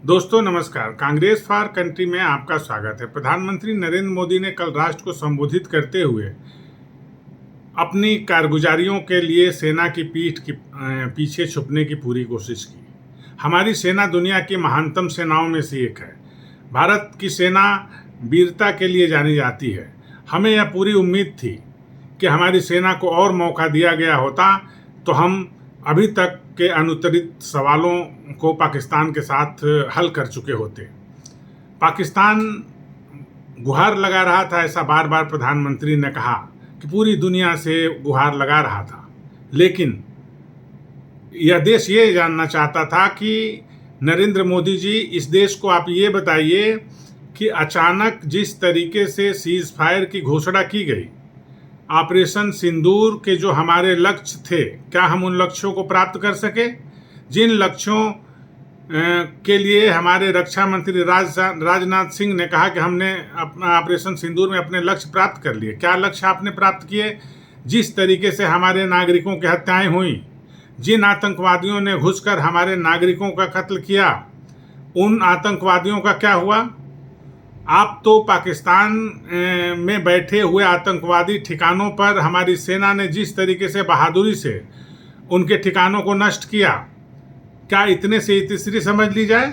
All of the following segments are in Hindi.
दोस्तों नमस्कार। कांग्रेस फॉर कंट्री में आपका स्वागत है। प्रधानमंत्री नरेंद्र मोदी ने कल राष्ट्र को संबोधित करते हुए अपनी कारगुजारियों के लिए सेना की पीठ के पीछे छुपने की पूरी कोशिश की। हमारी सेना दुनिया की महानतम सेनाओं में से एक है। भारत की सेना वीरता के लिए जानी जाती है। हमें यह पूरी उम्मीद थी कि हमारी सेना को और मौका दिया गया होता तो हम अभी तक के अनुत्तरित सवालों को पाकिस्तान के साथ हल कर चुके होते। पाकिस्तान गुहार लगा रहा था, ऐसा बार बार प्रधानमंत्री ने कहा कि पूरी दुनिया से गुहार लगा रहा था, लेकिन यह देश ये जानना चाहता था कि नरेंद्र मोदी जी, इस देश को आप ये बताइए कि अचानक जिस तरीके से सीज फायर की घोषणा की गई, ऑपरेशन सिंदूर के जो हमारे लक्ष्य थे, क्या हम उन लक्ष्यों को प्राप्त कर सके? जिन लक्ष्यों के लिए हमारे रक्षा मंत्री राजनाथ सिंह ने कहा कि हमने अपना ऑपरेशन सिंदूर में अपने लक्ष्य प्राप्त कर लिए, क्या लक्ष्य आपने प्राप्त किए? जिस तरीके से हमारे नागरिकों की हत्याएं हुई, जिन आतंकवादियों ने घुसकर हमारे नागरिकों का कत्ल किया, उन आतंकवादियों का क्या हुआ? आप तो पाकिस्तान में बैठे हुए आतंकवादी ठिकानों पर हमारी सेना ने जिस तरीके से बहादुरी से उनके ठिकानों को नष्ट किया, क्या इतने से तीसरी समझ ली जाए?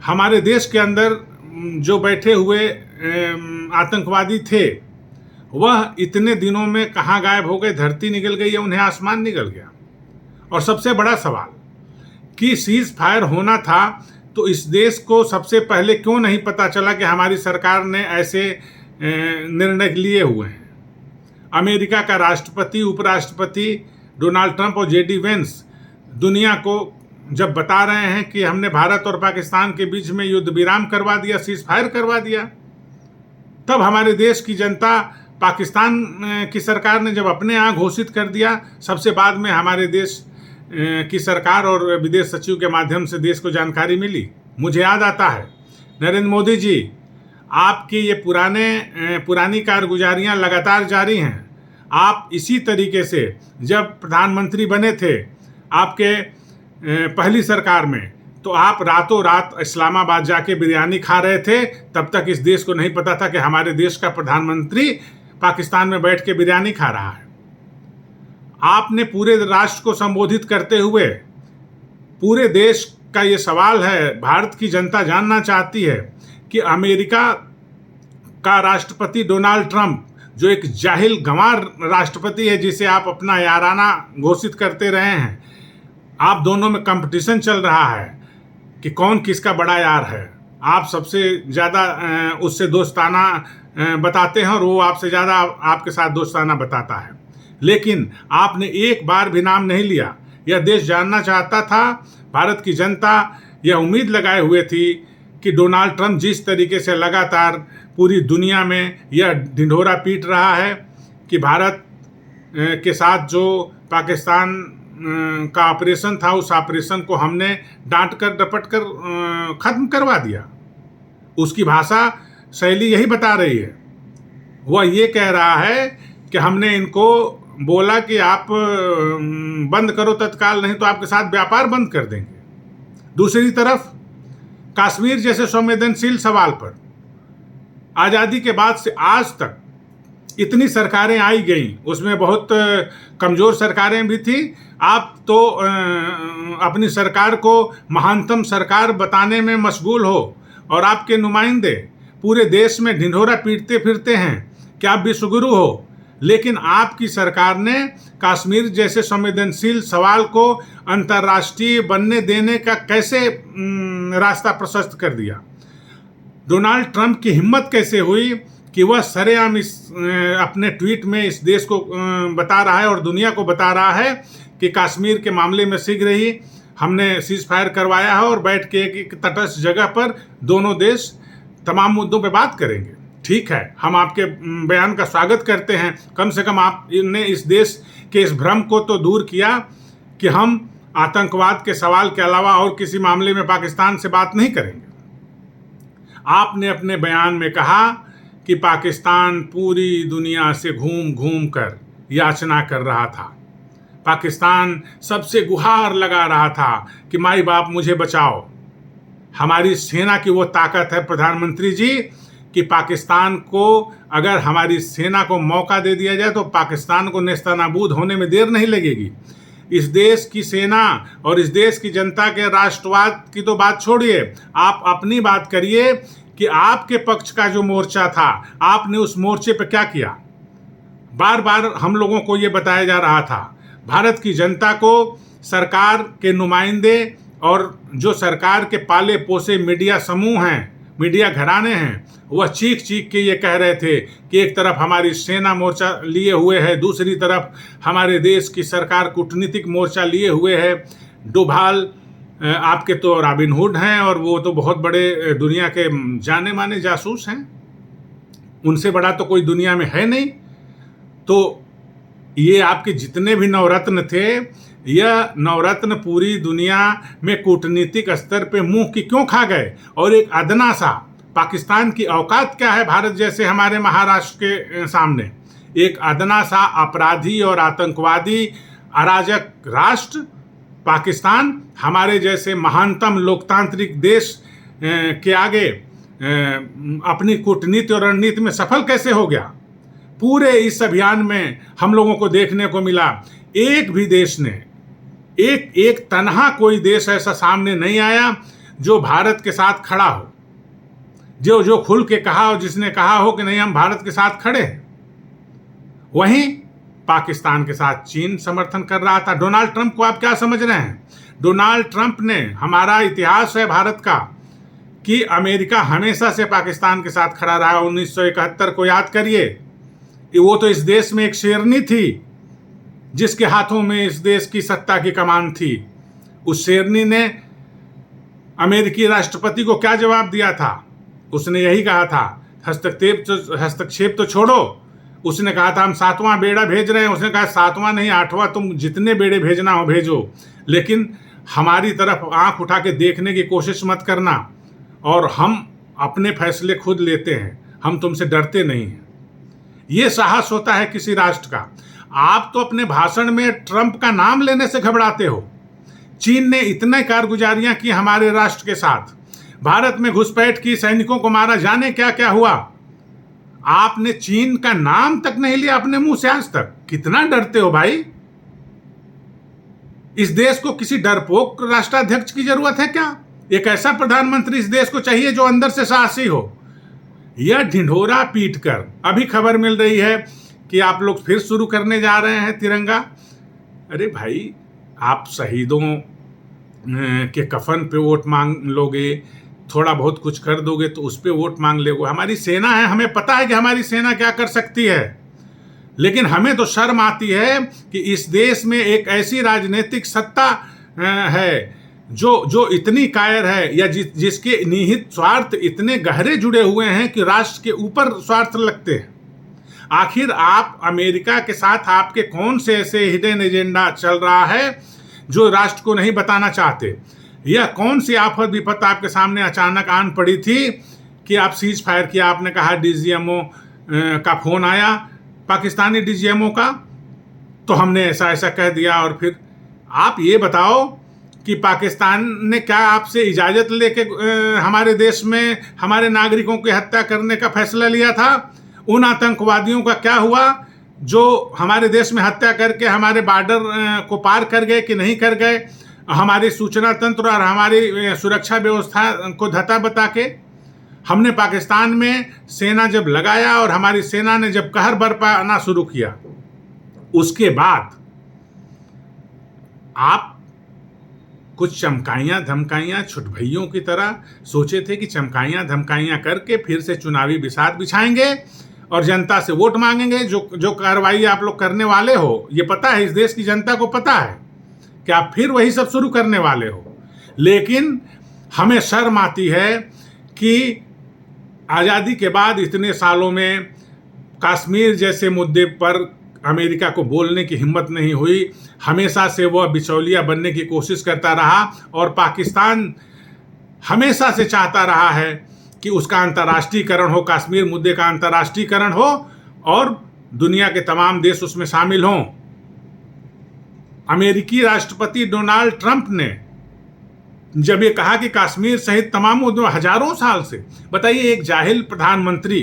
हमारे देश के अंदर जो बैठे हुए आतंकवादी थे, वह इतने दिनों में कहाँ गायब हो गए? धरती निकल गई या उन्हें आसमान निकल गया? और सबसे बड़ा सवाल कि सीज फायर होना था तो इस देश को सबसे पहले क्यों नहीं पता चला कि हमारी सरकार ने ऐसे निर्णय लिए हुए हैं? अमेरिका का राष्ट्रपति, उपराष्ट्रपति डोनाल्ड ट्रंप और जेडी वेंस दुनिया को जब बता रहे हैं कि हमने भारत और पाकिस्तान के बीच में युद्ध विराम करवा दिया, सीज फायर करवा दिया, तब हमारे देश की जनता, पाकिस्तान की सरकार ने जब अपने यहाँ घोषित कर दिया, सबसे बाद में हमारे देश की सरकार और विदेश सचिव के माध्यम से देश को जानकारी मिली। मुझे याद आता है, नरेंद्र मोदी जी, आपकी ये पुरानी कारगुजारियां लगातार जारी हैं। आप इसी तरीके से जब प्रधानमंत्री बने थे आपके पहली सरकार में, तो आप रातों रात इस्लामाबाद जाके बिरयानी खा रहे थे। तब तक इस देश को नहीं पता था कि हमारे देश का प्रधानमंत्री पाकिस्तान में बैठ के बिरयानी खा रहा है। आपने पूरे राष्ट्र को संबोधित करते हुए, पूरे देश का ये सवाल है, भारत की जनता जानना चाहती है कि अमेरिका का राष्ट्रपति डोनाल्ड ट्रंप, जो एक जाहिल गंवार राष्ट्रपति है, जिसे आप अपना याराना घोषित करते रहे हैं, आप दोनों में कंपटीशन चल रहा है कि कौन किसका बड़ा यार है। आप सबसे ज़्यादा उससे दोस्ताना बताते हैं और वो आपसे ज़्यादा आपके साथ दोस्ताना बताता है, लेकिन आपने एक बार भी नाम नहीं लिया। यह देश जानना चाहता था, भारत की जनता यह उम्मीद लगाए हुए थी कि डोनाल्ड ट्रंप जिस तरीके से लगातार पूरी दुनिया में यह ढिंढोरा पीट रहा है कि भारत के साथ जो पाकिस्तान का ऑपरेशन था, उस ऑपरेशन को हमने डांट कर डपट कर ख़त्म करवा दिया। उसकी भाषा शैली यही बता रही है। वह ये कह रहा है कि हमने इनको बोला कि आप बंद करो तत्काल, नहीं तो आपके साथ व्यापार बंद कर देंगे। दूसरी तरफ कश्मीर जैसे संवेदनशील सवाल पर आज़ादी के बाद से आज तक इतनी सरकारें आई गई, उसमें बहुत कमज़ोर सरकारें भी थी। आप तो अपनी सरकार को महानतम सरकार बताने में मशगूल हो और आपके नुमाइंदे पूरे देश में ढिंढोरा पीटते फिरते हैं कि आप विश्वगुरु हो, लेकिन आपकी सरकार ने कश्मीर जैसे संवेदनशील सवाल को अंतर्राष्ट्रीय बनने देने का कैसे रास्ता प्रशस्त कर दिया? डोनाल्ड ट्रंप की हिम्मत कैसे हुई कि वह सरेआम अपने ट्वीट में इस देश को बता रहा है और दुनिया को बता रहा है कि कश्मीर के मामले में शीघ्र ही हमने सीज फायर करवाया है और बैठ के एक तटस्थ जगह पर दोनों देश तमाम मुद्दों पर बात करेंगे। ठीक है, हम आपके बयान का स्वागत करते हैं। कम से कम आपने इस देश के इस भ्रम को तो दूर किया कि हम आतंकवाद के सवाल के अलावा और किसी मामले में पाकिस्तान से बात नहीं करेंगे। आपने अपने बयान में कहा कि पाकिस्तान पूरी दुनिया से घूम घूम कर याचना कर रहा था। पाकिस्तान सबसे गुहार लगा रहा था कि माई बाप मुझे बचाओ। हमारी सेना की वो ताकत है प्रधानमंत्री जी कि पाकिस्तान को अगर हमारी सेना को मौका दे दिया जाए तो पाकिस्तान को नेस्तनाबूद होने में देर नहीं लगेगी। इस देश की सेना और इस देश की जनता के राष्ट्रवाद की तो बात छोड़िए, आप अपनी बात करिए कि आपके पक्ष का जो मोर्चा था, आपने उस मोर्चे पर क्या किया। बार बार हम लोगों को ये बताया जा रहा था, भारत की जनता को सरकार के नुमाइंदे और जो सरकार के पाले पोसे मीडिया समूह हैं, मीडिया घराने हैं, वह चीख चीख के ये कह रहे थे कि एक तरफ हमारी सेना मोर्चा लिए हुए है, दूसरी तरफ हमारे देश की सरकार कूटनीतिक मोर्चा लिए हुए है। डोभाल आपके तो रॉबिनहुड हैं और वो तो बहुत बड़े दुनिया के जाने माने जासूस हैं, उनसे बड़ा तो कोई दुनिया में है नहीं। तो ये आपके जितने भी नवरत्न थे, यह नवरत्न पूरी दुनिया में कूटनीतिक स्तर पे मुंह की क्यों खा गए। और एक अदना सा पाकिस्तान की औकात क्या है भारत जैसे हमारे महाराष्ट्र के सामने, एक अदना सा अपराधी और आतंकवादी अराजक राष्ट्र पाकिस्तान हमारे जैसे महानतम लोकतांत्रिक देश के आगे अपनी कूटनीति और रणनीति में सफल कैसे हो गया। पूरे इस अभियान में हम लोगों को देखने को मिला, एक भी देश ने, एक तन्हा कोई देश ऐसा सामने नहीं आया जो भारत के साथ खड़ा हो, जो खुल के कहा हो, जिसने कहा हो कि नहीं हम भारत के साथ खड़े हैं। वहीं पाकिस्तान के साथ चीन समर्थन कर रहा था। डोनाल्ड ट्रंप को आप क्या समझ रहे हैं? डोनाल्ड ट्रंप ने, हमारा इतिहास है भारत का कि अमेरिका हमेशा से पाकिस्तान के साथ खड़ा रहा। 1971 को याद करिए, वो तो इस देश में एक शेरनी थी जिसके हाथों में इस देश की सत्ता की कमान थी। उस शेरनी ने अमेरिकी राष्ट्रपति को क्या जवाब दिया था? उसने यही कहा था, हस्तक्षेप तो छोड़ो। उसने कहा था हम 7वां बेड़ा भेज रहे हैं। उसने कहा 7वां नहीं 8वां, तुम जितने बेड़े भेजना हो भेजो, लेकिन हमारी तरफ आंख उठा के देखने की कोशिश मत करना, और हम अपने फैसले खुद लेते हैं, हम तुमसे डरते नहीं हैं। ये साहस होता है किसी राष्ट्र का। आप तो अपने भाषण में ट्रंप का नाम लेने से घबराते हो। चीन ने इतने कारगुजारियां की हमारे राष्ट्र के साथ, भारत में घुसपैठ की, सैनिकों को मारा, जाने क्या क्या हुआ। आपने चीन का नाम तक नहीं लिया अपने मुंह से आज तक। कितना डरते हो भाई। इस देश को किसी डरपोक राष्ट्राध्यक्ष की जरूरत है क्या? एक ऐसा प्रधानमंत्री इस देश को चाहिए जो अंदर से साहसी हो। यह ढिंढोरा पीटकर अभी खबर मिल रही है कि आप लोग फिर शुरू करने जा रहे हैं तिरंगा। अरे भाई, आप शहीदों के कफन पे वोट मांग लोगे, थोड़ा बहुत कुछ कर दोगे तो उस पे वोट मांग लोगे। हमारी सेना है, हमें पता है कि हमारी सेना क्या कर सकती है, लेकिन हमें तो शर्म आती है कि इस देश में एक ऐसी राजनीतिक सत्ता है जो इतनी कायर है, या जिसके निहित स्वार्थ इतने गहरे जुड़े हुए हैं कि राष्ट्र के ऊपर स्वार्थ लगते हैं। आखिर आप अमेरिका के साथ आपके कौन से ऐसे हिडन एजेंडा चल रहा है जो राष्ट्र को नहीं बताना चाहते? यह कौन सी आफत विपत आपके सामने अचानक आन पड़ी थी कि आप सीज फायर किया? आपने कहा डीजीएमओ का फोन आया, पाकिस्तानी डीजीएमओ का, तो हमने ऐसा ऐसा कह दिया। और फिर आप ये बताओ कि पाकिस्तान ने क्या आपसे इजाज़त लेके हमारे देश में हमारे नागरिकों की हत्या करने का फैसला लिया था? उन आतंकवादियों का क्या हुआ जो हमारे देश में हत्या करके हमारे बॉर्डर को पार कर गए कि नहीं कर गए? हमारी सूचना तंत्र और हमारी सुरक्षा व्यवस्था को धता बता के हमने पाकिस्तान में सेना जब लगाया और हमारी सेना ने जब कहर बरपाना शुरू किया, उसके बाद आप कुछ चमकाइयाँ धमकाइयाँ छुटभइयों की तरह सोचे थे कि चमकाइयाँ धमकाइयाँ करके फिर से चुनावी बिसात बिछाएंगे और जनता से वोट मांगेंगे। जो कार्रवाई आप लोग करने वाले हो, ये पता है, इस देश की जनता को पता है कि आप फिर वही सब शुरू करने वाले हो। लेकिन हमें शर्म आती है कि आज़ादी के बाद इतने सालों में कश्मीर जैसे मुद्दे पर अमेरिका को बोलने की हिम्मत नहीं हुई। हमेशा से वह बिचौलिया बनने की कोशिश करता रहा, और पाकिस्तान हमेशा से चाहता रहा है कि उसका अंतर्राष्ट्रीयकरण हो, कश्मीर मुद्दे का अंतर्राष्ट्रीयकरण हो और दुनिया के तमाम देश उसमें शामिल हों। अमेरिकी राष्ट्रपति डोनाल्ड ट्रंप ने जब ये कहा कि कश्मीर सहित तमाम मुद्दों, हजारों साल से, बताइए एक जाहिल प्रधानमंत्री,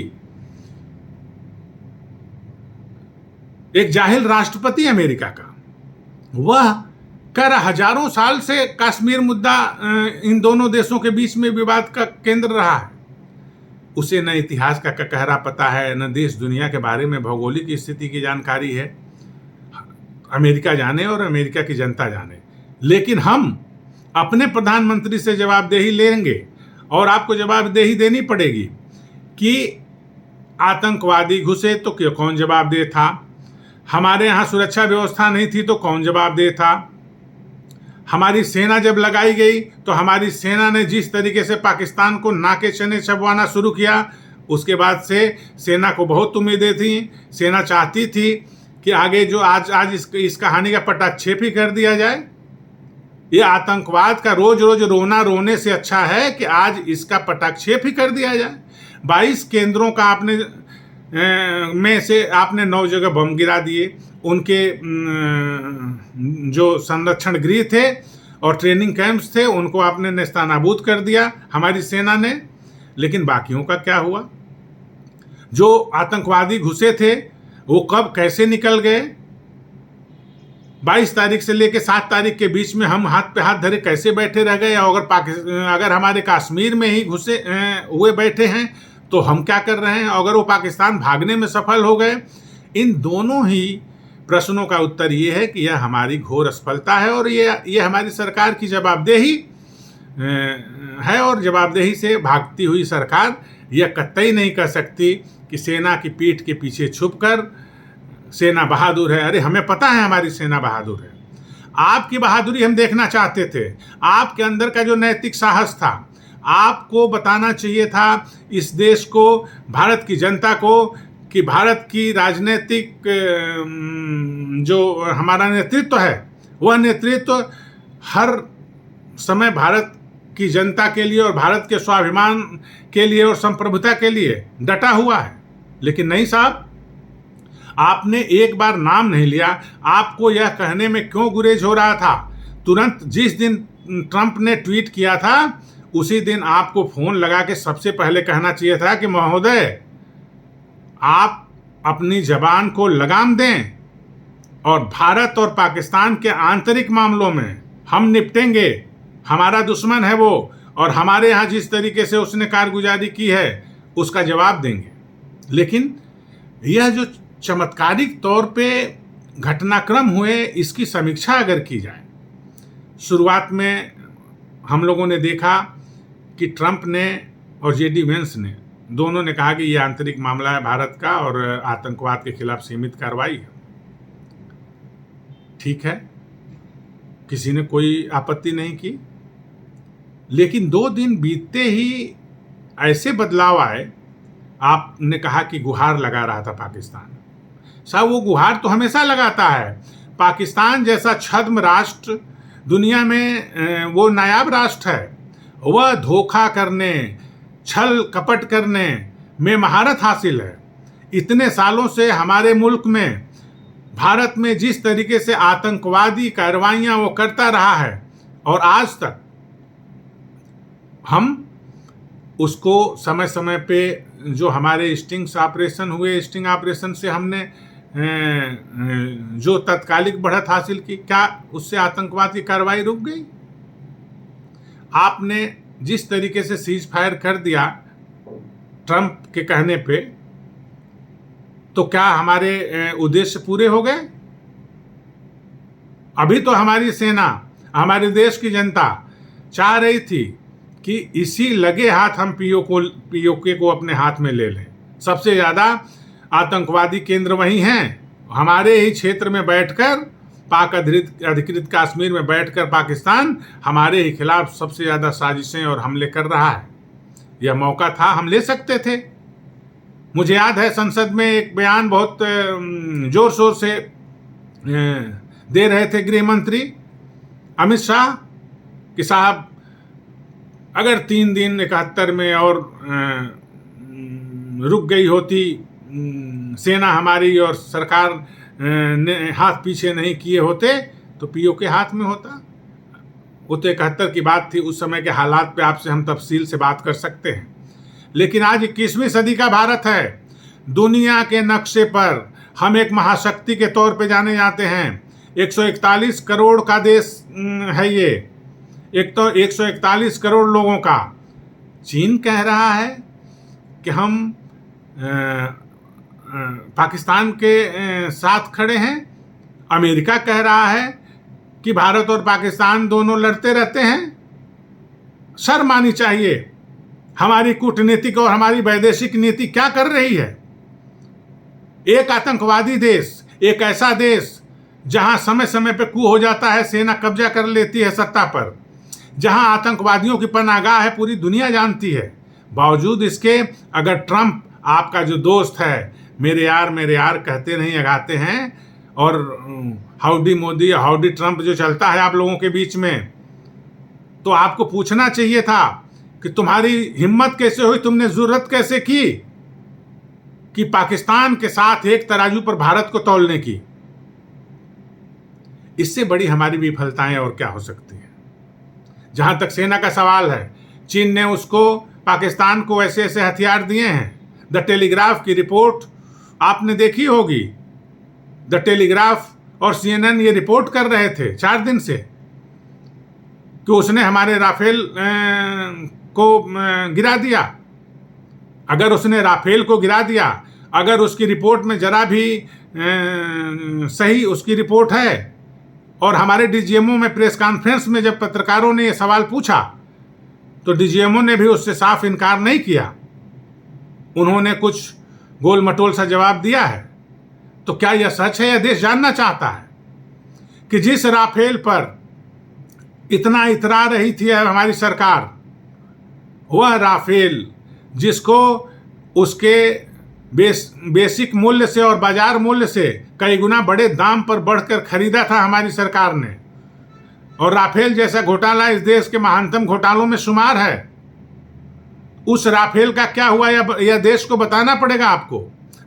एक जाहिल राष्ट्रपति अमेरिका का, वह कर हजारों साल से कश्मीर मुद्दा इन दोनों देशों के बीच में विवाद का केंद्र रहा है। उसे न इतिहास का ककहरा पता है, न देश दुनिया के बारे में भौगोलिक स्थिति की जानकारी है। अमेरिका जाने और अमेरिका की जनता जाने, लेकिन हम अपने प्रधानमंत्री से जवाबदेही लेंगे और आपको जवाबदेही देनी पड़ेगी कि आतंकवादी घुसे तो कौन जवाबदेह था, हमारे यहाँ सुरक्षा व्यवस्था नहीं थी तो कौन जवाबदेह था, हमारी सेना जब लगाई गई तो हमारी सेना ने जिस तरीके से पाकिस्तान को नाके चने चबवाना शुरू किया, उसके बाद से सेना को बहुत उम्मीदें थी। सेना चाहती थी कि आगे जो आज इस कहानी का पटाक्षेप ही कर दिया जाए। ये आतंकवाद का रोज रोज रोना रोने से अच्छा है कि आज इसका पटाक्षेप ही कर दिया जाए। 22 केंद्रों का आपने में से आपने 9 जगह बम गिरा दिए, उनके जो संरक्षण गृह थे और ट्रेनिंग कैंप्स थे उनको आपने नेस्तनाबूद कर दिया हमारी सेना ने। लेकिन बाकियों का क्या हुआ? जो आतंकवादी घुसे थे वो कब कैसे निकल गए? 22 तारीख से लेकर 7 तारीख के बीच में हम हाथ पे हाथ धरे कैसे बैठे रह गए? अगर हमारे कश्मीर में ही घुसे हुए बैठे हैं तो हम क्या कर रहे हैं? अगर वो पाकिस्तान भागने में सफल हो गए? इन दोनों ही प्रश्नों का उत्तर ये है कि यह हमारी घोर असफलता है और ये हमारी सरकार की जवाबदेही है। और जवाबदेही से भागती हुई सरकार यह कतई नहीं कर सकती कि सेना की पीठ के पीछे छुपकर सेना बहादुर है। अरे हमें पता है हमारी सेना बहादुर है। आपकी बहादुरी हम देखना चाहते थे, आपके अंदर का जो नैतिक साहस था। आपको बताना चाहिए था इस देश को, भारत की जनता को, कि भारत की राजनीतिक जो हमारा नेतृत्व है वह नेतृत्व हर समय भारत की जनता के लिए और भारत के स्वाभिमान के लिए और संप्रभुता के लिए डटा हुआ है। लेकिन नहीं साहब, आपने एक बार नाम नहीं लिया। आपको यह कहने में क्यों गुरेज हो रहा था? तुरंत जिस दिन ट्रंप ने ट्वीट किया था उसी दिन आपको फोन लगा के सबसे पहले कहना चाहिए था कि महोदय आप अपनी जबान को लगाम दें और भारत और पाकिस्तान के आंतरिक मामलों में हम निपटेंगे। हमारा दुश्मन है वो, और हमारे यहाँ जिस तरीके से उसने कारगुजारी की है उसका जवाब देंगे। लेकिन यह जो चमत्कारिक तौर पे घटनाक्रम हुए इसकी समीक्षा अगर की जाए, शुरुआत में हम लोगों ने देखा कि ट्रंप ने और जेडी वेंस ने दोनों ने कहा कि यह आंतरिक मामला है भारत का और आतंकवाद के खिलाफ सीमित कार्रवाई है। ठीक है, किसी ने कोई आपत्ति नहीं की। लेकिन 2 दिन बीतते ही ऐसे बदलाव आए। आपने कहा कि गुहार लगा रहा था पाकिस्तान। साहब वो गुहार तो हमेशा लगाता है। पाकिस्तान जैसा छद्म राष्ट्र दुनिया में वो नायाब राष्ट्र है। वह धोखा करने, छल कपट करने में महारत हासिल है। इतने सालों से हमारे मुल्क में, भारत में जिस तरीके से आतंकवादी कार्रवाइयां वो करता रहा है और आज तक हम उसको समय समय पे जो हमारे स्टिंग ऑपरेशन हुए, स्टिंग ऑपरेशन से हमने जो तत्कालिक बढ़त हासिल की, क्या उससे आतंकवाद की कार्रवाई रुक गई? आपने जिस तरीके से सीज फायर कर दिया ट्रंप के कहने पे, तो क्या हमारे उद्देश्य पूरे हो गए? अभी तो हमारी सेना, हमारे देश की जनता चाह रही थी कि इसी लगे हाथ हम पीओके को अपने हाथ में ले लें। सबसे ज़्यादा आतंकवादी केंद्र वहीं हैं, हमारे ही क्षेत्र में बैठकर, पाक अधिकृत कश्मीर में बैठकर पाकिस्तान हमारे ही खिलाफ सबसे ज़्यादा साजिशें और हमले कर रहा है। यह मौका था, हम ले सकते थे। मुझे याद है संसद में एक बयान बहुत जोर शोर से दे रहे थे गृह मंत्री अमित शाह कि साहब अगर 3 दिन 71 में और रुक गई होती सेना हमारी और सरकार ने हाथ पीछे नहीं किए होते तो पीओके हाथ में होता। वो तो 71 की बात थी, उस समय के हालात पे आपसे हम तफसील से बात कर सकते हैं। लेकिन आज 21वीं सदी का भारत है। दुनिया के नक्शे पर हम एक महाशक्ति के तौर पे जाने जाते हैं। 141 करोड़ का देश है ये, एक तो 141 करोड़ लोगों का। चीन कह रहा है कि हम पाकिस्तान के साथ खड़े हैं। अमेरिका कह रहा है कि भारत और पाकिस्तान दोनों लड़ते रहते हैं। शर्म आनी चाहिए। हमारी कूटनीतिक और हमारी वैदेशिक नीति क्या कर रही है? एक आतंकवादी देश, एक ऐसा देश जहां समय समय पे कू हो जाता है, सेना कब्जा कर लेती है सत्ता पर, जहां आतंकवादियों की पनाहगाह है, पूरी दुनिया जानती है। बावजूद इसके अगर ट्रंप आपका जो दोस्त है, मेरे यार कहते नहीं अगाते हैं, और हाउडी मोदी, हाउडी ट्रंप जो चलता है आप लोगों के बीच में, तो आपको पूछना चाहिए था कि तुम्हारी हिम्मत कैसे हुई, तुमने जुर्रत कैसे की कि पाकिस्तान के साथ एक तराजू पर भारत को तौलने की। इससे बड़ी हमारी विफलताएं और क्या हो सकती हैं? जहां तक सेना का सवाल है, चीन ने उसको, पाकिस्तान को ऐसे ऐसे हथियार दिए हैं। द टेलीग्राफ की रिपोर्ट आपने देखी होगी। द टेलीग्राफ और CNN ये रिपोर्ट कर रहे थे 4 दिन से कि उसने हमारे राफेल को गिरा दिया। अगर उसने राफेल को गिरा दिया, अगर उसकी रिपोर्ट में जरा भी सही उसकी रिपोर्ट है, और हमारे DGMO में प्रेस कॉन्फ्रेंस में जब पत्रकारों ने ये सवाल पूछा तो DGMO ने भी उससे साफ इनकार नहीं किया। उन्होंने कुछ गोल मटोल सा जवाब दिया है। तो क्या यह सच है? यह देश जानना चाहता है कि जिस राफेल पर इतना इतरा रही थी हमारी सरकार, वह राफेल जिसको उसके बेसिक मूल्य से और बाजार मूल्य से कई गुना बड़े दाम पर बढ़कर खरीदा था हमारी सरकार ने, और राफेल जैसा घोटाला इस देश के महानतम घोटालों में शुमार है, उस राफेल का क्या हुआ यह देश को बताना पड़ेगा आपको।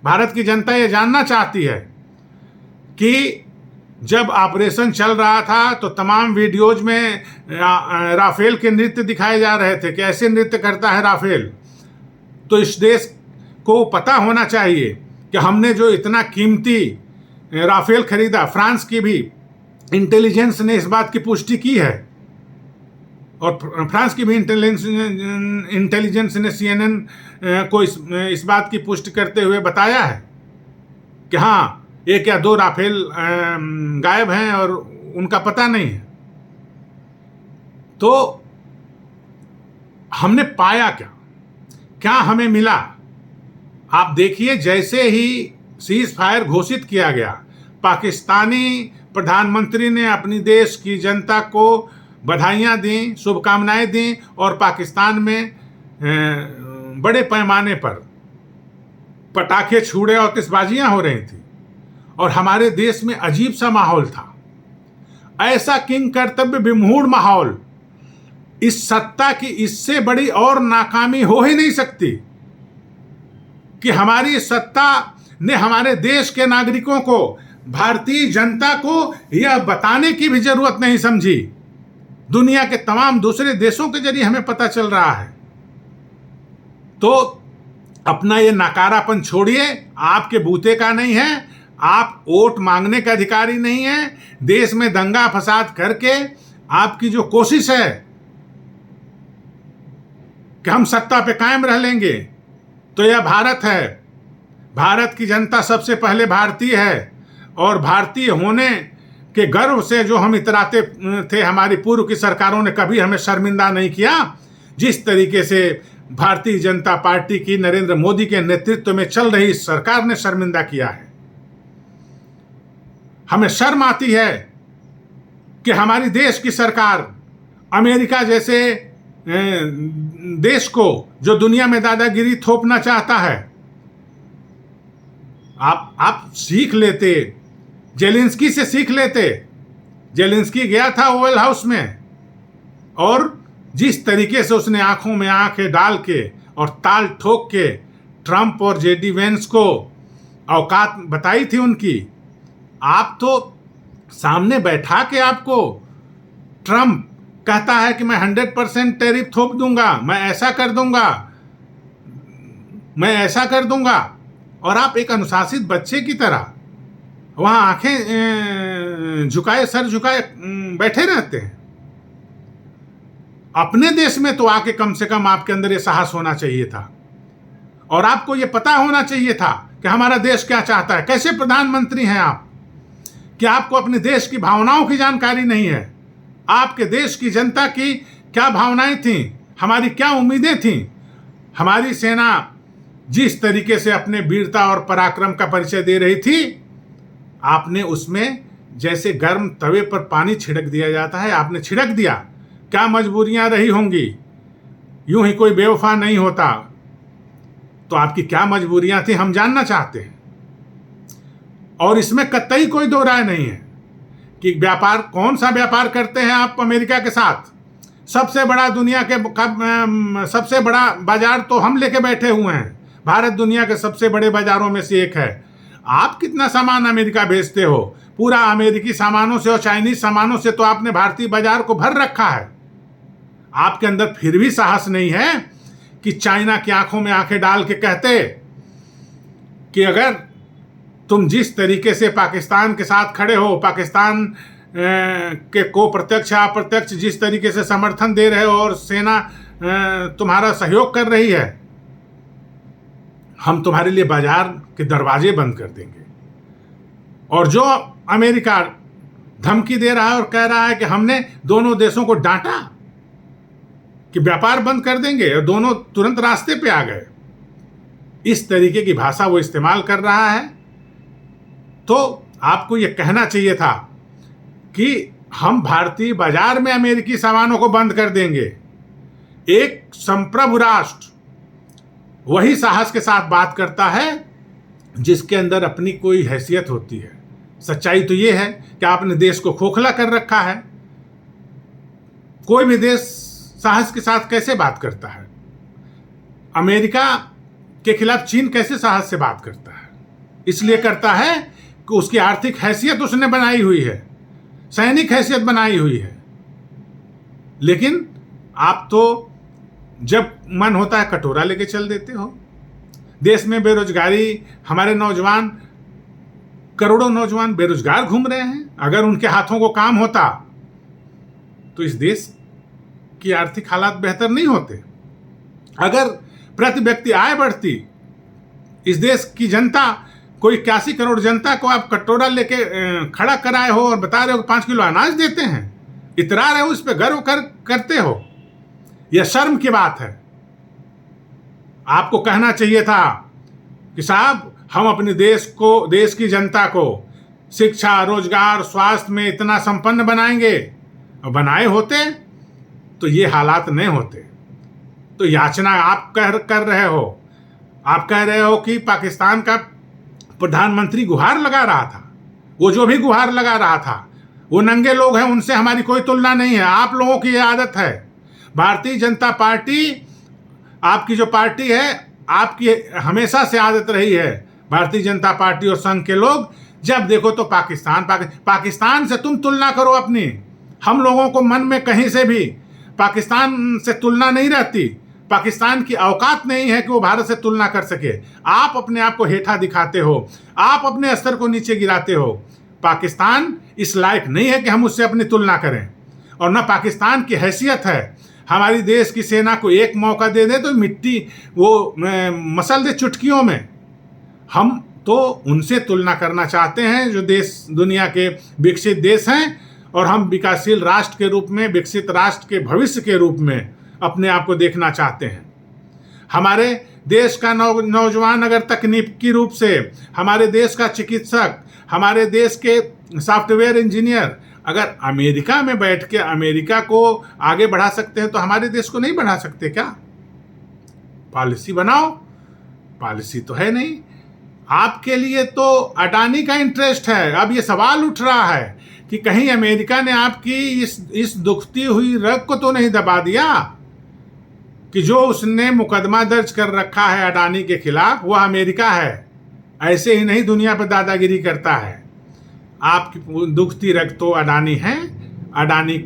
भारत की जनता यह जानना चाहती है कि जब ऑपरेशन चल रहा था तो तमाम वीडियोज में राफेल के नृत्य दिखाए जा रहे थे कि ऐसे नृत्य करता है राफेल। तो इस देश को पता होना चाहिए कि हमने जो इतना कीमती राफेल खरीदा, फ्रांस की भी इंटेलिजेंस ने इस बात की पुष्टि की है, और फ्रांस की भी इंटेलिजेंस ने CNN को इस बात की पुष्टि करते हुए बताया है कि हाँ, 1 या 2 राफेल गायब हैं और उनका पता नहीं है। तो हमने पाया क्या हमें मिला? आप देखिए, जैसे ही सीज फायर घोषित किया गया, पाकिस्तानी प्रधानमंत्री ने अपनी देश की जनता को बधाइयाँ दी, शुभकामनाएं दी, और पाकिस्तान में बड़े पैमाने पर पटाखे छूड़े और आतिशबाजियाँ हो रही थी, और हमारे देश में अजीब सा माहौल था। ऐसा किंग कर्तव्य विमूढ़ माहौल, इस सत्ता की इससे बड़ी और नाकामी हो ही नहीं सकती कि हमारी सत्ता ने हमारे देश के नागरिकों को, भारतीय जनता को यह बताने की भी जरूरत नहीं समझी। दुनिया के तमाम दूसरे देशों के जरिए हमें पता चल रहा है। तो अपना ये नकारापन छोड़िए, आपके बूते का नहीं है, आप वोट मांगने का अधिकारी नहीं है। देश में दंगा फसाद करके आपकी जो कोशिश है कि हम सत्ता पे कायम रह लेंगे, तो यह भारत है। भारत की जनता सबसे पहले भारतीय है, और भारतीय होने के गर्व से जो हम इतराते थे, हमारी पूर्व की सरकारों ने कभी हमें शर्मिंदा नहीं किया। जिस तरीके से भारतीय जनता पार्टी की नरेंद्र मोदी के नेतृत्व में चल रही सरकार ने शर्मिंदा किया है। हमें शर्म आती है कि हमारी देश की सरकार अमेरिका जैसे देश को, जो दुनिया में दादागिरी थोपना चाहता है, आप सीख लेते, जेलेंस्की से सीख लेते। जेलेंस्की गया था ओवल हाउस में, और जिस तरीके से उसने आंखों में आंखें डाल के और ताल ठोक के ट्रंप और JD वेंस को औकात बताई थी उनकी, आप तो सामने बैठा के आपको ट्रंप कहता है कि मैं 100% टैरिफ थोप दूंगा, मैं ऐसा कर दूंगा, मैं ऐसा कर दूंगा, और आप एक अनुशासित बच्चे की तरह वहां आंखें झुकाए, सर झुकाए बैठे रहते हैं। अपने देश में तो आके कम से कम आपके अंदर ये साहस होना चाहिए था, और आपको ये पता होना चाहिए था कि हमारा देश क्या चाहता है। कैसे प्रधानमंत्री हैं आप कि आपको अपने देश की भावनाओं की जानकारी नहीं है? आपके देश की जनता की क्या भावनाएं थीं, हमारी क्या उम्मीदें थीं? हमारी सेना जिस तरीके से अपने वीरता और पराक्रम का परिचय दे रही थी, आपने उसमें जैसे गर्म तवे पर पानी छिड़क दिया जाता है, आपने छिड़क दिया। क्या मजबूरियां रही होंगी, यूं ही कोई बेवफा नहीं होता। तो आपकी क्या मजबूरियां थी, हम जानना चाहते हैं। और इसमें कतई कोई दो राय नहीं है कि व्यापार, कौन सा व्यापार करते हैं आप अमेरिका के साथ? सबसे बड़ा दुनिया के सबसे बड़ा बाजार तो हम लेके बैठे हुए हैं। भारत दुनिया के सबसे बड़े बाजारों में से एक है। आप कितना सामान अमेरिका भेजते हो? पूरा अमेरिकी सामानों से और चाइनीज सामानों से तो आपने भारतीय बाजार को भर रखा है। आपके अंदर फिर भी साहस नहीं है कि चाइना की आंखों में आंखें डाल के कहते कि अगर तुम जिस तरीके से पाकिस्तान के साथ खड़े हो, पाकिस्तान के को प्रत्यक्ष या अप्रत्यक्ष जिस तरीके से समर्थन दे रहे हो और सेना तुम्हारा सहयोग कर रही है, हम तुम्हारे लिए बाजार के दरवाजे बंद कर देंगे। और जो अमेरिका धमकी दे रहा है और कह रहा है कि हमने दोनों देशों को डांटा कि व्यापार बंद कर देंगे, और दोनों तुरंत रास्ते पे आ गए। इस तरीके की भाषा वो इस्तेमाल कर रहा है। तो आपको ये कहना चाहिए था कि हम भारतीय बाजार में अमेरिकी सामानों को बंद कर देंगे। एक संप्रभु राष्ट्र वही साहस के साथ बात करता है जिसके अंदर अपनी कोई हैसियत होती है। सच्चाई तो ये है कि आपने देश को खोखला कर रखा है। कोई भी देश साहस के साथ कैसे बात करता है? अमेरिका के खिलाफ चीन कैसे साहस से बात करता है? इसलिए करता है कि उसकी आर्थिक हैसियत उसने बनाई हुई है, सैनिक हैसियत बनाई हुई है। लेकिन आप तो जब मन होता है कटोरा लेके चल देते हो। देश में बेरोजगारी, हमारे नौजवान, करोड़ों नौजवान बेरोजगार घूम रहे हैं। अगर उनके हाथों को काम होता तो इस देश की आर्थिक हालात बेहतर नहीं होते। अगर प्रति व्यक्ति आय बढ़ती, इस देश की जनता, कोई 81 करोड़ जनता को आप कटोरा लेके खड़ा कराए हो और बता रहे हो 5 किलो अनाज देते हैं, इतरा रहे हो, इस पे गर्व करते हो। यह शर्म की बात है। आपको कहना चाहिए था कि साहब, हम अपने देश को, देश की जनता को शिक्षा, रोजगार, स्वास्थ्य में इतना संपन्न बनाएंगे। और बनाए होते तो ये हालात नहीं होते। तो याचना आप कर रहे हो। आप कह रहे हो कि पाकिस्तान का प्रधानमंत्री गुहार लगा रहा था। वो जो भी गुहार लगा रहा था, वो नंगे लोग हैं, उनसे हमारी कोई तुलना नहीं है। आप लोगों की ये आदत है। भारतीय जनता पार्टी, आपकी जो पार्टी है, आपकी हमेशा से आदत रही है। भारतीय जनता पार्टी और संघ के लोग जब देखो तो पाकिस्तान से तुम तुलना करो अपनी। हम लोगों को मन में कहीं से भी पाकिस्तान से तुलना नहीं रहती। पाकिस्तान की औकात नहीं है कि वो भारत से तुलना कर सके। आप अपने आप को हेठा दिखाते हो, आप अपने स्तर को नीचे गिराते हो। पाकिस्तान इस लायक नहीं है कि हम उससे अपनी तुलना करें, और न पाकिस्तान की हैसियत है। हमारी देश की सेना को एक मौका दे दे तो मिट्टी वो मसल दे चुटकियों में। हम तो उनसे तुलना करना चाहते हैं जो देश दुनिया के विकसित देश हैं, और हम विकासशील राष्ट्र के रूप में, विकसित राष्ट्र के भविष्य के रूप में अपने आप को देखना चाहते हैं। हमारे देश का नौजवान अगर तकनीकी रूप से, हमारे देश का चिकित्सक, हमारे देश के सॉफ्टवेयर इंजीनियर अगर अमेरिका में बैठ के अमेरिका को आगे बढ़ा सकते हैं तो हमारे देश को नहीं बढ़ा सकते क्या? पॉलिसी बनाओ। पॉलिसी तो है नहीं। आपके लिए तो अडानी का इंटरेस्ट है। अब ये सवाल उठ रहा है कि कहीं अमेरिका ने आपकी इस दुखती हुई रग को तो नहीं दबा दिया कि जो उसने मुकदमा दर्ज कर रखा है अडानी के खिलाफ, वह अमेरिका है। ऐसे ही नहीं दुनिया पर दादागिरी करता है। आपकी दुखती रग तो अडानी है। अडानी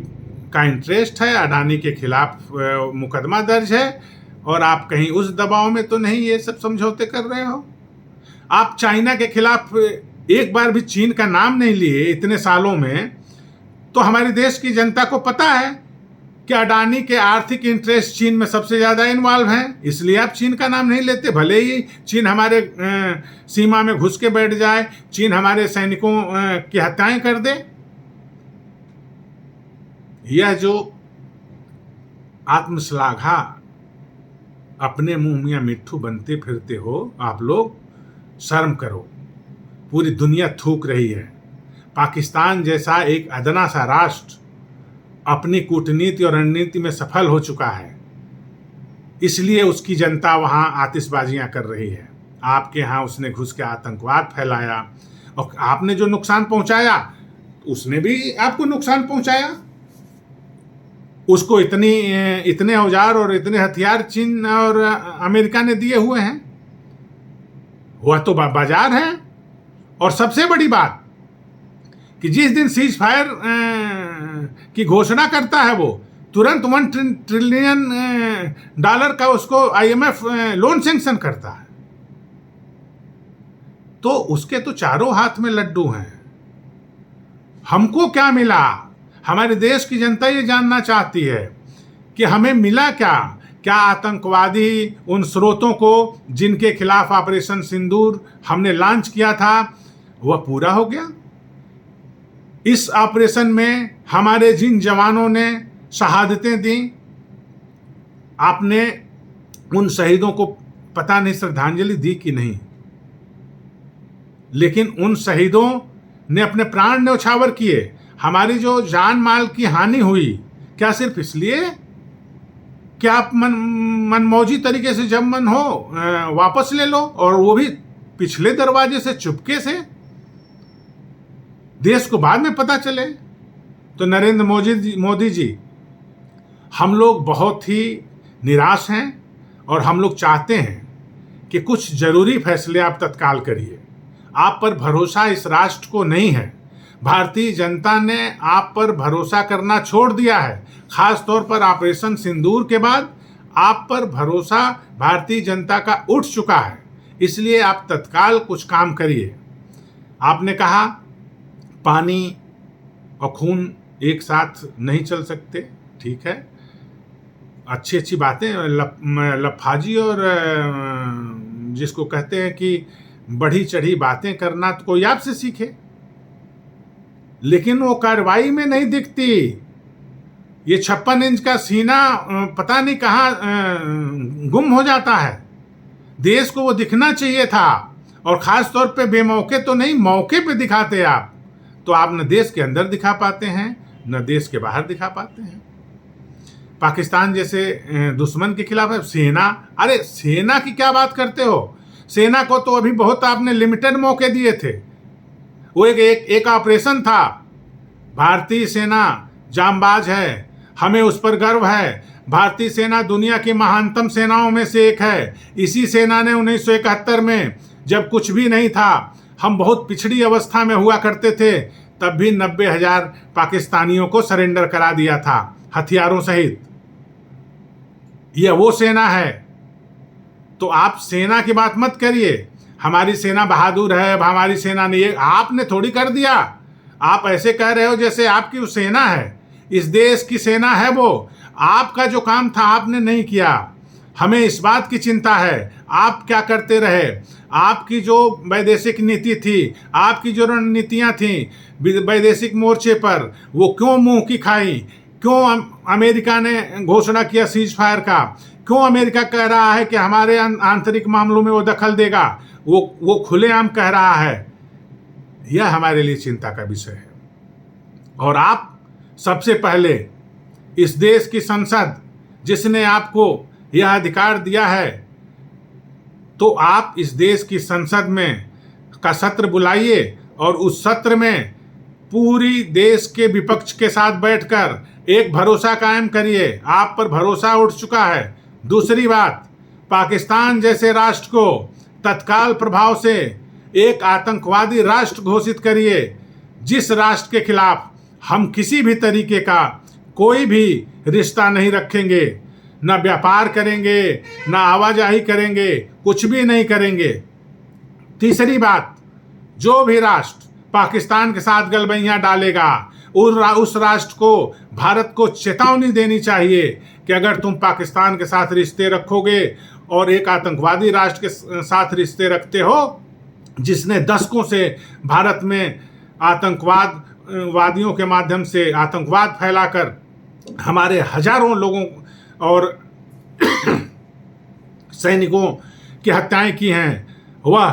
का इंटरेस्ट है, अडानी के खिलाफ मुकदमा दर्ज है, और आप कहीं उस दबाव में तो नहीं ये सब समझौते कर रहे हो। आप चाइना के खिलाफ एक बार भी चीन का नाम नहीं लिए इतने सालों में, तो हमारे देश की जनता को पता है कि अडानी के आर्थिक इंटरेस्ट चीन में सबसे ज़्यादा इन्वॉल्व हैं, इसलिए आप चीन का नाम नहीं लेते। भले ही चीन हमारे सीमा में घुस के बैठ जाए, चीन हमारे सैनिकों की हत्याएं कर दे। यह जो आत्मश्लाघा अपने मुंह में मिट्ठू बनते फिरते हो, आप लोग शर्म करो। पूरी दुनिया थूक रही है। पाकिस्तान जैसा एक अदना सा राष्ट्र अपनी कूटनीति और रणनीति में सफल हो चुका है, इसलिए उसकी जनता वहां आतिशबाजियां कर रही है। आपके यहाँ उसने घुस के आतंकवाद फैलाया, और आपने जो नुकसान पहुंचाया उसने भी आपको नुकसान पहुंचाया। उसको इतने औजार और इतने हथियार चीन और अमेरिका ने दिए हुए हैं। वह तो बाजार है। और सबसे बड़ी बात कि जिस दिन सीज फायर की घोषणा करता है, वो तुरंत $1 ट्रिलियन का उसको IMF लोन सैंक्शन करता है। तो उसके तो चारों हाथ में लड्डू हैं। हमको क्या मिला? हमारे देश की जनता ये जानना चाहती है कि हमें मिला क्या? क्या आतंकवादी उन स्रोतों को जिनके खिलाफ ऑपरेशन सिंदूर हमने लॉन्च किया था, वह पूरा हो गया? इस ऑपरेशन में हमारे जिन जवानों ने शहादतें दी, आपने उन शहीदों को पता नहीं श्रद्धांजलि दी कि नहीं, लेकिन उन शहीदों ने अपने प्राण न्यौछावर किए। हमारी जो जान माल की हानि हुई, क्या सिर्फ इसलिए कि आप मनमौजी तरीके से जब मन हो वापस ले लो, और वो भी पिछले दरवाजे से चुपके से, देश को बाद में पता चले? तो नरेंद्र मोदी जी, हम लोग बहुत ही निराश हैं, और हम लोग चाहते हैं कि कुछ जरूरी फैसले आप तत्काल करिए। आप पर भरोसा इस राष्ट्र को नहीं है। भारतीय जनता ने आप पर भरोसा करना छोड़ दिया है। खास तौर पर ऑपरेशन सिंदूर के बाद आप पर भरोसा भारतीय जनता का उठ चुका है। इसलिए आप तत्काल कुछ काम करिए। आपने कहा पानी और खून एक साथ नहीं चल सकते, ठीक है, अच्छी अच्छी बातें, लफाजी और जिसको कहते हैं कि बढ़ी चढ़ी बातें करना तो कोई आपसे सीखे, लेकिन वो कार्रवाई में नहीं दिखती। ये 56 इंच का सीना पता नहीं कहाँ गुम हो जाता है। देश को वो दिखना चाहिए था, और ख़ास तौर पे बेमौके तो नहीं, मौके पे दिखाते आप। तो आप न देश के अंदर दिखा पाते हैं, न देश के बाहर दिखा पाते हैं। पाकिस्तान जैसे दुश्मन के खिलाफ है सेना। अरे सेना की क्या बात करते हो? सेना को तो अभी बहुत आपने लिमिटेड मौके दिए थे। वो एक ऑपरेशन था। भारतीय सेना जांबाज है, हमें उस पर गर्व है। भारतीय सेना दुनिया की महानतम सेनाओं में से एक है। इसी सेना ने 1971 में, जब कुछ भी नहीं था, हम बहुत पिछड़ी अवस्था में हुआ करते थे, तब भी 90,000 पाकिस्तानियों को सरेंडर करा दिया था, हथियारों सहित। यह वो सेना है। तो आप सेना की बात मत करिए। हमारी सेना बहादुर है, हमारी सेना ने, ये आपने थोड़ी कर दिया। आप ऐसे कह रहे हो जैसे आपकी वो सेना है। इस देश की सेना है वो। आपका जो काम था आपने नहीं किया। हमें इस बात की चिंता है आप क्या करते रहे। आपकी जो वैदेशिक नीति थी, आपकी जो रणनीतियाँ थीं वैदेशिक मोर्चे पर, वो क्यों मुंह की खाई? क्यों अमेरिका ने घोषणा किया सीज फायर का? क्यों अमेरिका कह रहा है कि हमारे आंतरिक मामलों में वो दखल देगा? वो खुलेआम कह रहा है। यह हमारे लिए चिंता का विषय है। और आप सबसे पहले इस देश की संसद, जिसने आपको यह अधिकार दिया है, तो आप इस देश की संसद में का सत्र बुलाइए, और उस सत्र में पूरी देश के विपक्ष के साथ बैठकर एक भरोसा कायम करिए। आप पर भरोसा उठ चुका है। दूसरी बात, पाकिस्तान जैसे राष्ट्र को तत्काल प्रभाव से एक आतंकवादी राष्ट्र घोषित करिए, जिस राष्ट्र के खिलाफ हम किसी भी तरीके का कोई भी रिश्ता नहीं रखेंगे, ना व्यापार करेंगे, ना आवाजाही करेंगे, कुछ भी नहीं करेंगे। तीसरी बात, जो भी राष्ट्र पाकिस्तान के साथ गलबैयां डालेगा उस राष्ट्र को, भारत को चेतावनी देनी चाहिए कि अगर तुम पाकिस्तान के साथ रिश्ते रखोगे और एक आतंकवादी राष्ट्र के साथ रिश्ते रखते हो जिसने दशकों से भारत में आतंकवादियों के माध्यम से आतंकवाद फैलाकर हमारे हजारों लोगों और सैनिकों की हत्याएं की हैं, वह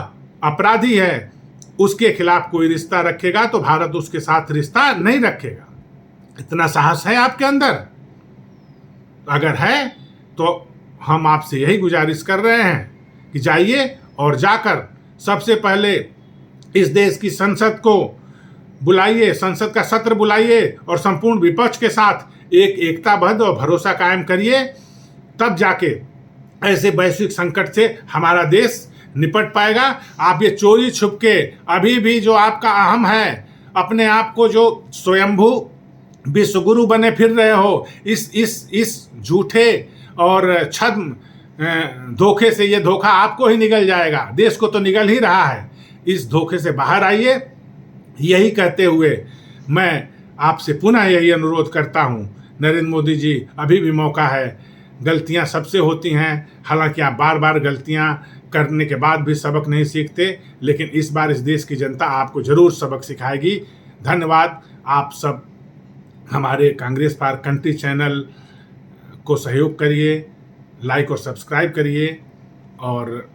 अपराधी है, उसके खिलाफ कोई रिश्ता रखेगा तो भारत उसके साथ रिश्ता नहीं रखेगा। इतना साहस है आपके अंदर? अगर है तो हम आपसे यही गुजारिश कर रहे हैं कि जाइए और जाकर सबसे पहले इस देश की संसद को बुलाइए, संसद का सत्र बुलाइए और संपूर्ण विपक्ष के साथ एक एकताबद्ध और भरोसा कायम करिए। तब जाके ऐसे वैश्विक संकट से हमारा देश निपट पाएगा। आप ये चोरी छुप के अभी भी जो आपका अहम है, अपने आप को जो स्वयंभू विश्वगुरु बने फिर रहे हो, इस झूठे और छद्म धोखे से ये धोखा आपको ही निगल जाएगा, देश को तो निगल ही रहा है। इस धोखे से बाहर आइए। यही कहते हुए मैं आपसे पुनः यही अनुरोध करता हूँ, नरेंद्र मोदी जी, अभी भी मौका है। गलतियाँ सबसे होती हैं, हालांकि आप बार बार गलतियाँ करने के बाद भी सबक नहीं सीखते, लेकिन इस बार इस देश की जनता आपको जरूर सबक सिखाएगी। धन्यवाद। आप सब हमारे कांग्रेस फॉर कंट्री चैनल को सहयोग करिए, लाइक और सब्सक्राइब करिए और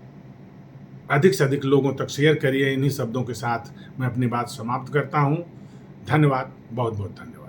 अधिक से अधिक लोगों तक शेयर करिए। इन्हीं शब्दों के साथ मैं अपनी बात समाप्त करता हूँ। धन्यवाद, बहुत बहुत धन्यवाद।